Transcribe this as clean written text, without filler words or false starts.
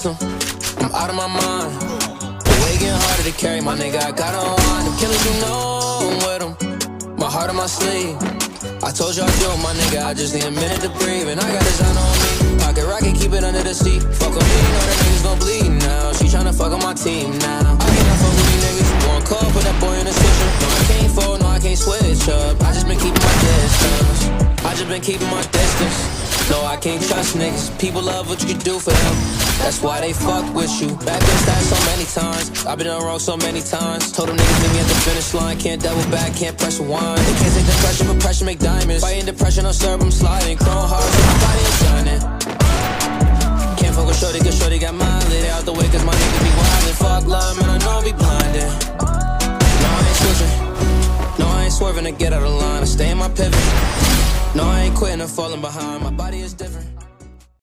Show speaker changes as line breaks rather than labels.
system. I'm out of my mind. The way getting harder to carry, my nigga, I gotta unwind. The killers, you know I'm with them. My heart on my sleeve. I told you I do it, my nigga, I just need a minute to breathe. And I got design on me. Pocket rocket, keep it under the seat. Fuck with me, you know that niggas gon' bleed now. She tryna fuck on my team now. I cannot fuck with these niggas. One call, put that boy in the switcher. No, I can't fold, no, I can't switch up. I just been keeping my distance. I just been keeping my distance. No, I can't trust niggas. People love what you can do for them. That's why they fuck with you. Back then, that so many times. I've been on the road so many times. Told them niggas meet me at the finish line. Can't double back, can't press rewind. They can't take the pressure, but pressure make diamonds. Fighting depression, I'll serve them sliding. Chrome hard, so my body is shining. Can't fuck with shorty, cause shorty got mileage. Stay out the way, cause my niggas be wildin'. Fuck love, man, I know I be blinded. No, I ain't switching. No, I ain't swerving to get out of line. I stay in my pivot. No, I ain't quitting or falling behind. My body is different.